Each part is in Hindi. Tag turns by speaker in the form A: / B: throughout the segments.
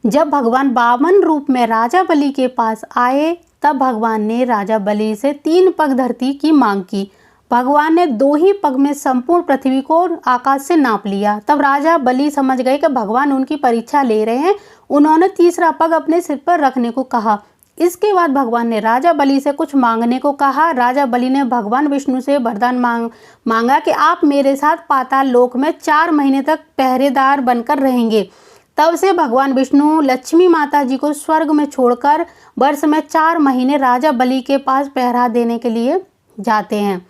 A: जब भगवान वामन रूप में राजा बलि के पास आए तब भगवान ने राजा बलि से 3 पग धरती की मांग की। भगवान ने 2 ही पग में संपूर्ण पृथ्वी को आकाश से नाप लिया। तब राजा बलि समझ गए कि भगवान उनकी परीक्षा ले रहे हैं। उन्होंने तीसरा पग अपने सिर पर रखने को कहा। इसके बाद भगवान ने राजा बलि से कुछ मांगने को कहा। राजा बलि ने भगवान विष्णु से वरदान मांगा कि आप मेरे साथ पाताल लोक में 4 महीने तक पहरेदार बनकर रहेंगे। तब से भगवान विष्णु लक्ष्मी माता जी को स्वर्ग में छोड़कर वर्ष में 4 महीने राजा बलि के पास पहरा देने के लिए जाते हैं।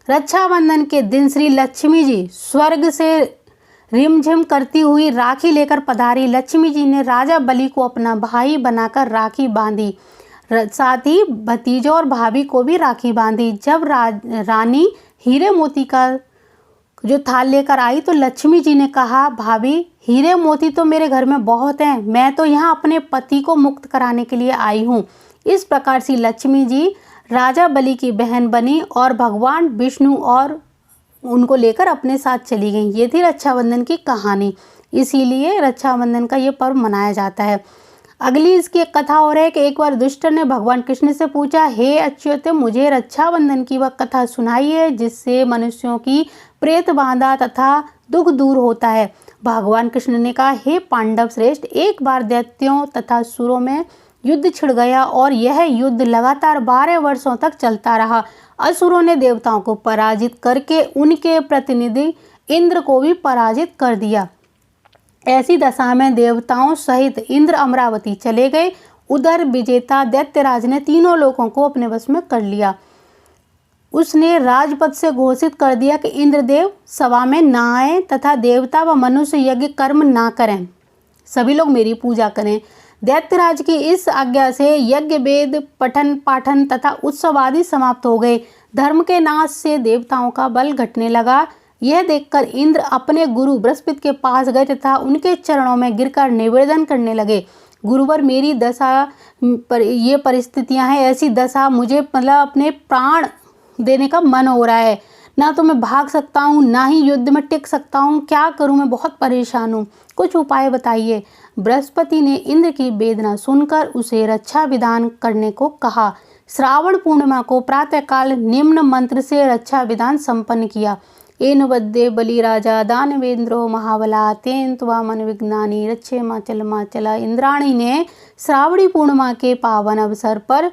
A: रक्षाबंधन के दिन श्री लक्ष्मी जी स्वर्ग से रिमझिम करती हुई राखी लेकर पधारी। लक्ष्मी जी ने राजा बलि को अपना भाई बनाकर राखी बांधी, साथ ही भतीजों और भाभी को भी राखी बांधी। जब रानी हीरे मोती का जो थाल लेकर आई तो लक्ष्मी जी ने कहा, भाभी हीरे मोती तो मेरे घर में बहुत हैं, मैं तो यहाँ अपने पति को मुक्त कराने के लिए आई हूँ। इस प्रकार से लक्ष्मी जी राजा बलि की बहन बनी और भगवान विष्णु और उनको लेकर अपने साथ चली गई। ये थी रक्षाबंधन की कहानी, इसीलिए रक्षाबंधन का ये पर्व मनाया जाता है। अगली इसकी एक कथा और है कि एक बार दुष्ट ने भगवान कृष्ण से पूछा, हे अच्युत, मुझे रक्षाबंधन की वह कथा सुनाइए जिससे मनुष्यों की प्रेत बाधा तथा दुख दूर होता है। भगवान कृष्ण ने कहा, हे पांडव श्रेष्ठ, एक बार दैत्यों तथा असुरों में युद्ध छिड़ गया और यह युद्ध लगातार 12 वर्षों तक चलता रहा। असुरों ने देवताओं को पराजित करके उनके प्रतिनिधि इंद्र को भी पराजित कर दिया। ऐसी दशा में देवताओं सहित इंद्र अमरावती चले गए। उधर विजेता दैत्यराज ने तीनों लोगों को अपने वश में कर लिया। उसने राजपद से घोषित कर दिया कि इंद्रदेव सभा में ना आए तथा देवता व मनुष्य यज्ञ कर्म ना करें, सभी लोग मेरी पूजा करें। दैत्यराज की इस आज्ञा से यज्ञ वेद पठन पाठन तथा उत्सव आदि समाप्त हो गए। धर्म के नाश से देवताओं का बल घटने लगा। यह देखकर इंद्र अपने गुरु बृहस्पति के पास गए तथा उनके चरणों में गिरकर निवेदन करने लगे, गुरुवर मेरी दशा पर ये परिस्थितियां हैं, ऐसी दशा मुझे मतलब अपने प्राण देने का मन हो रहा है, ना तो मैं भाग सकता हूँ ना ही युद्ध में टिक सकता हूँ, क्या करूँ, मैं बहुत परेशान हूँ, कुछ उपाय बताइए। बृहस्पति ने इंद्र की वेदना सुनकर उसे रक्षा विधान करने को कहा। श्रावण पूर्णिमा को प्रातःकाल निम्न मंत्र से रक्षा विधान संपन्न किया। एन वद्दे बलि राजा दानवेंद्रो महाबला तेन त्वा मन विज्ञानी रक्षे माचला। इंद्राणी ने श्रावणी पूर्णिमा के पावन अवसर पर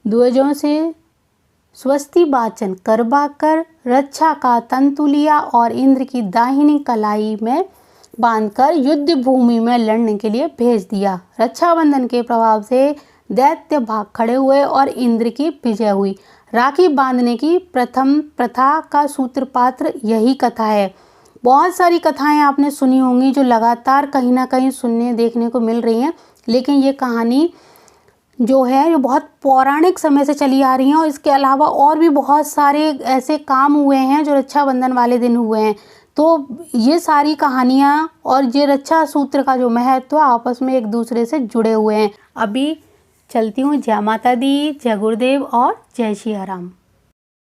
A: ध्वजों से स्वस्ति वाचन करवाकर रक्षा का तंतु लिया और इंद्र की दाहिनी कलाई में बांधकर युद्ध भूमि में लड़ने के लिए भेज दिया। रक्षाबंधन के प्रभाव से दैत्य भाग खड़े हुए और इंद्र की विजय हुई। राखी बांधने की प्रथम प्रथा का सूत्रपात्र यही कथा है। बहुत सारी कथाएं आपने सुनी होंगी जो लगातार कहीं ना कहीं सुनने देखने को मिल रही हैं, लेकिन ये कहानी जो है ये बहुत पौराणिक समय से चली आ रही हैं और इसके अलावा और भी बहुत सारे ऐसे काम हुए हैं जो रक्षाबंधन वाले दिन हुए हैं। तो ये सारी कहानियाँ और ये रक्षा सूत्र का जो महत्व आपस में एक दूसरे से जुड़े हुए हैं। अभी चलती हूँ। जय माता दी, जय गुरुदेव और जय श्री राम।